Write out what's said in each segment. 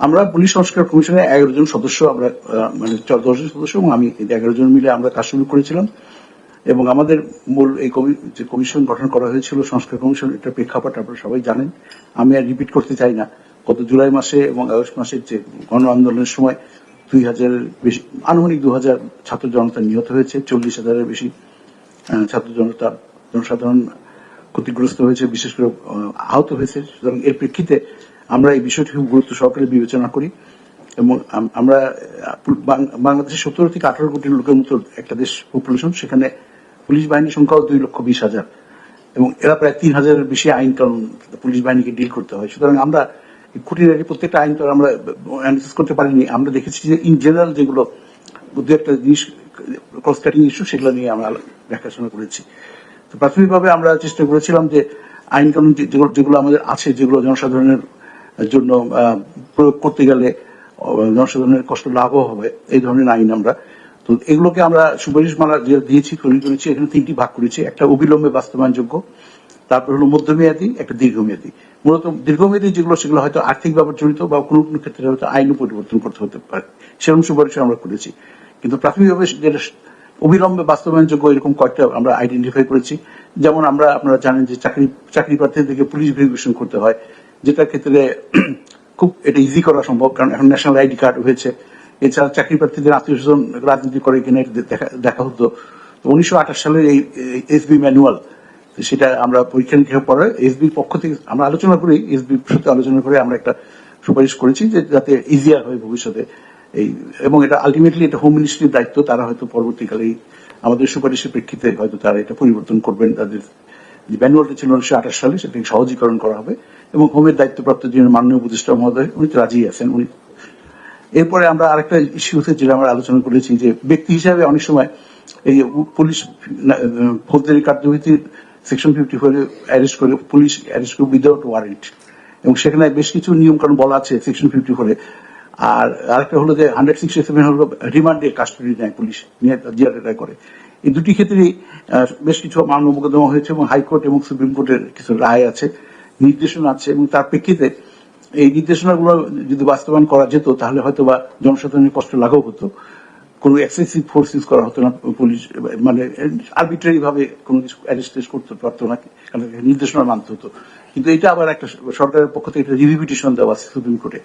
আমরা পুলিশ সংস্কার কমিশনের 11 জন সদস্য, আমরা মানে 10 জন সদস্য এবং আমি 11 জন মিলে আমরা কাজ শুরু করেছিলাম। এবং আমাদের মূল এই যে কমিশন গঠন করা হয়েছিল সংস্কার কমিশন, এটা প্রেক্ষাপট আপনারা সবাই জানেন, আমি আর রিপিট করতে চাই না। গত জুলাই মাসে এবং আগস্ট মাসের যে গণ আন্দোলনের সময় 2000 বেশি, আনুমানিক 2000 ছাত্র জনতা নিহত হয়েছে, 40,000-এর বেশি ছাত্র জনতা জনসাধারণ ক্ষতিগ্রস্ত হয়েছে, বিশেষ করে আহত হয়েছে। সুতরাং এর প্রেক্ষিতে আমরা এই বিষয়টি খুব গুরুত্ব সহকারে বিবেচনা করি এবং আমরা বাংলাদেশের 17 থেকে 18 কোটি লোকের মতো একটা দেশ পপুলেশন, সেখানে পুলিশ বাহিনীর সংখ্যাও 2,20,000 এবং এরা প্রায় 3,000-এর বেশি আইন কানুন পুলিশ বাহিনীকে ডিল করতে হয়। সুতরাং আমরা খুঁটিনাটি প্রত্যেকটা আইন তো আমরা অ্যানালাইসিস করতে পারিনি। আমরা দেখেছি যে ইন জেনারেল যেগুলো দু একটা জিনিস ক্রস কাটিং ইস্যু, সেগুলো নিয়ে আমরা দেখাশোনা করেছি। তো প্রাথমিকভাবে আমরা চেষ্টা করেছিলাম যে আইন কানুন যেগুলো আমাদের আছে, যেগুলো জনসাধারণের জন্য প্রয়োগ করতে গেলে জনসাধারণের কষ্ট লাভও হবে, এই ধরনের আইন আমরা, তো এগুলোকে আমরা সুপারিশমালা দিয়েছি, তৈরি করেছি। এখানে 3টি ভাগ করেছি, একটা অবিলম্বে বাস্তবায়নযোগ্য, তারপর হলো মধ্যমেয়াদী, একটা দীর্ঘমেয়াদী। মূলত দীর্ঘমেয়াদী যেগুলো, সেগুলো হয়তো আর্থিক ব্যাপার জড়িত বা কোনো কোনো ক্ষেত্রে হয়তো আইনও পরিবর্তন করতে হতে পারে, সেরকম সুপারিশ আমরা করেছি। কিন্তু প্রাথমিকভাবে যেটা অবিলম্বে বাস্তবায়নযোগ্য, এরকম কয়েকটা আমরা আইডেন্টিফাই করেছি। যেমন আপনারা জানেন যে চাকরি প্রার্থীদেরকে পুলিশ ভেরিফিকেশন করতে হয়, যেটার ক্ষেত্রে খুব এটা ইজি করা সম্ভব, কারণ এখন ন্যাশনাল আইডি কার্ড হয়েছে। এছাড়া চাকরি প্রার্থীদের আত্মীয় স্বজন রাজনীতি করে কিনা দেখা হতো। 1928 সালের এই এসবি ম্যানুয়াল, সেটা আমরা পরীক্ষা নিরীক্ষার পরে এসবির পক্ষ থেকে আমরা আলোচনা করি, এসবির সাথে আলোচনা করে আমরা একটা সুপারিশ করেছি যে যাতে ইজিয়ার হয় ভবিষ্যতে এই, এবং এটা আলটিমেটলি এটা হোম মিনিস্ট্রির দায়িত্ব। তারা হয়তো পরবর্তীকালে আমাদের সুপারিশের প্রেক্ষিতে হয়তো তারা এটা পরিবর্তন করবেন। তাদের যে ম্যানুয়ালটা ছিল 1928 সালে, সেটাকে সহজীকরণ করা হবে এবং হোমের দায়িত্বপ্রাপ্ত যিনি মাননীয় উপদেষ্টা মহোদয়, উনি তো রাজি আছেন। উনি এরপরে আমরা আরেকটা ইস্যুতে যেটা আমরা আলোচনা করেছি যে ব্যক্তি হিসাবে অনেক সময় এই পুলিশ ফৌজদারি কার্যবিধির সেকশন 54 অ্যারেস্ট করে, পুলিশ অ্যারেস্ট করে উইদাউট ওয়ারেন্ট, এবং সেখানে বেশ কিছু নিয়ম কানুন বলা আছে সেকশন 54। আর আরেকটা হলো যে 167 হলো রিমান্ডে কাস্টডি নেয় পুলিশ, নিয়ে জিয়ারেটা করে। এই দুটি ক্ষেত্রেই বেশ কিছু মামলা মোকদ্দমা হয়েছে এবং হাইকোর্ট এবং সুপ্রিম কোর্টের কিছু রায় আছে, নির্দেশনা আছে, এবং তার প্রেক্ষিতে এই নির্দেশনাগুলো যদি বাস্তবায়ন করা যেত তাহলে হয়তো বা জনসাধারণের কষ্ট লাঘব হতো, কোনো এক্সেসিভ ফোর্স ইউজ করা হতো না, পুলিশ মানে আরবিট্রারি ভাবে কোনো কিছু অ্যারেস্ট করতে পারতো না, কারণ নির্দেশনা মানতে হতো। কিন্তু এটা আবার একটা সরকারের পক্ষ থেকে একটা রিভিউ পিটিশন দেওয়া আছে সুপ্রিম কোর্টে,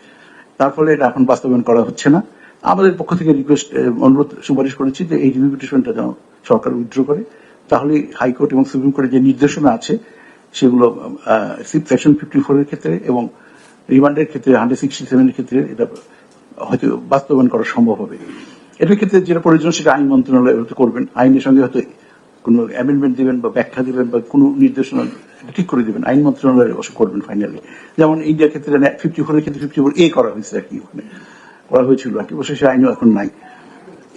তার ফলে এটা এখন বাস্তবায়ন করা হচ্ছে না। আমাদের পক্ষ থেকে রিকোয়েস্ট, অনুরোধ, সুপারিশ করেছি যে এই রিভিউ পিটিশনটা যেন সরকার উইথড্র করে, তাহলে হাইকোর্ট এবং সুপ্রিম কোর্টের যে নির্দেশনা আছে সেগুলো সেকশন 54 এর ক্ষেত্রে এবং রিমান্ডের ক্ষেত্রে 167 এর ক্ষেত্রে এটা হয়তো বাস্তবায়ন করা সম্ভব হবে। এটার ক্ষেত্রে যেটা প্রয়োজন সেটা আইন মন্ত্রণালয় হয়তো করবেন, আইনের সঙ্গে হয়তো কোনো অ্যামেন্ডমেন্ট দিবেন বা ব্যাখ্যা দিবেন বা কোনো নির্দেশনা ঠিক করে দিবেন, আইন মন্ত্রণালয় অবশ্য করবেন ফাইনালি। যেমন ইন্ডিয়ার ক্ষেত্রে 54 এর ক্ষেত্রে 54A করা হয়েছে আর কি, ওখানে করা হয়েছিল আর কি, অবশ্য সে আইনও এখন নাই।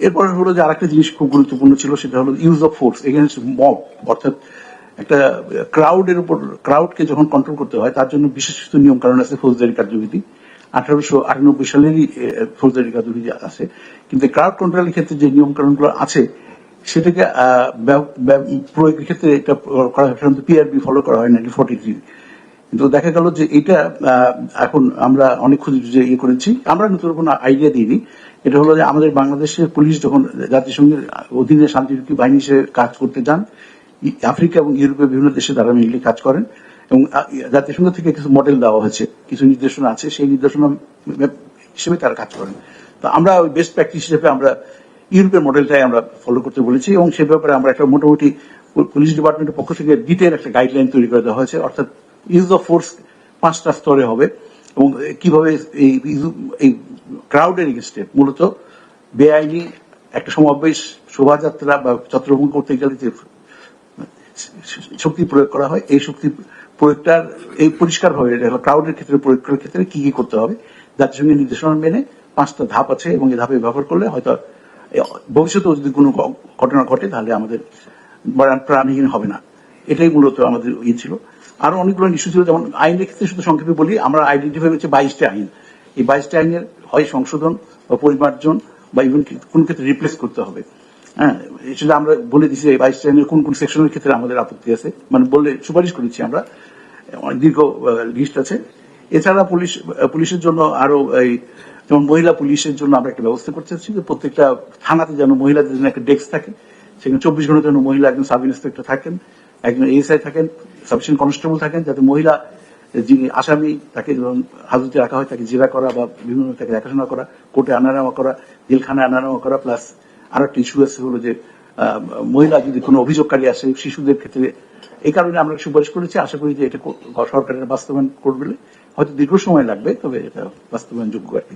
এরপরে হলো যে আরেকটা জিনিস খুব গুরুত্বপূর্ণ ছিল, সেটা হলো use of force against mob, অর্থাৎ একটা ক্রাউডের উপর, ক্রাউডকে যখন কন্ট্রোল করতে হয় তার জন্য বিশেষ কিছু নিয়ম কানুন আছে, ফৌজদারি কার্যবিধি 1898 সালেরই ফৌজদারি কার্যবিধি আছে। কিন্তু ক্রাউড কন্ট্রোলের ক্ষেত্রে যে নিয়ম কানুনগুলো আছে সেটাকে প্রয়োগের ক্ষেত্রে এটা করা হয়, সাধারণত পিআরবি ফলো করা হয় 1943। কিন্তু দেখা গেল যে এটা এখন আমরা অনেক খুঁজে ইয়ে করেছি, আমরা নতুন কোনো আইডিয়া দিইনি। এটা হলো যে আমাদের বাংলাদেশের পুলিশ যখন জাতিসংঘের অধীনে শান্তিরক্ষী বাহিনী হিসেবে কাজ করতে যান, আফ্রিকা এবং ইউরোপের বিভিন্ন দেশে তারা মিলে কাজ করেন এবং জাতিসংঘ থেকে কিছু মডেল দেওয়া হয়েছে, কিছু নির্দেশনা আছে, সেই নির্দেশনা হিসেবে তারা কাজ করেন। তো আমরা ওই বেস্ট প্র্যাকটিস হিসেবে আমরা ইউরোপের মডেলটাই আমরা ফলো করতে বলেছি এবং সে ব্যাপারে আমরা একটা মোটামুটি পুলিশ ডিপার্টমেন্টের পক্ষ থেকে ডিটেল একটা গাইডলাইন তৈরি করে দেওয়া হয়েছে, অর্থাৎ ইউজ অফ ফোর্স 5টা স্তরে হবে এবং কিভাবে এই ক্রাউডের এগেইনস্টে, মূলত বেআইনি একটা সমাবেশ, শোভাযাত্রা বা ছত্রভঙ্গ করতে গেলে যে শক্তি প্রয়োগ করা হয়, এই শক্তি প্রয়োগটার এই পরিষ্কার ভাবে ক্রাউডের ক্ষেত্রে প্রয়োগ করার ক্ষেত্রে কি কি করতে হবে, জাতিসংঘের নির্দেশনা মেনে 5টা ধাপ আছে এবং এই ধাপে ব্যবহার করলে হয়তো ভবিষ্যতেও যদি কোনো ঘটনা ঘটে তাহলে আমাদের প্রাণহীন হবে না। এটাই মূলত আমাদের ইয়ে ছিল। আরো অনেকগুলো ইস্যু ছিল, যেমন আইনের ক্ষেত্রে শুধু সংক্ষেপে বলি, আমরা আইডেন্টিফাই করছি 22টা আইন। এই 22টা আইনের হয় সংশোধন বা পরিমার্জন বা ইভেন কোন ক্ষেত্রে রিপ্লেস করতে হবে। হ্যাঁ, সেটা আমরা বলে দিচ্ছি এই 22টা আইনের কোন কোন সেকশনের ক্ষেত্রে আমাদের আপত্তি আছে, মানে বললে সুপারিশ করেছি আমরা, অনেক দীর্ঘ লিস্ট আছে। এছাড়া পুলিশের জন্য আরো এই যেমন মহিলা পুলিশের জন্য আমরা একটা ব্যবস্থা করতে চাচ্ছি যে প্রত্যেকটা থানাতে যেন মহিলাদের জন্য একটা ডেস্ক থাকে, সেখানে 24 ঘন্টার জন্য মহিলা একজন সাব ইন্সপেক্টর থাকেন, একজন এএসআই থাকেন, সাবস্টেশন কনস্টেবল থাকেন, যাতে মহিলা যিনি আসামি তাকে যখন হাজতে রাখা হয় তাকে জেরা করা বা বিভিন্ন তাকে দেখাশোনা করা, কোর্টে আনা নেওয়া করা, জেলখানায় আনা নেওয়া করা। প্লাস আরো একটা ইস্যু আছে হলো যে মহিলা যদি কোনো অভিযোগকারী আসে শিশুদের ক্ষেত্রে, এই কারণে আমরা সুপারিশ করেছি। আশা করি যে এটা সরকারের বাস্তবায়ন করবে, হয়তো দীর্ঘ সময় লাগবে, তবে এটা বাস্তবায়নযোগ্য আর কি।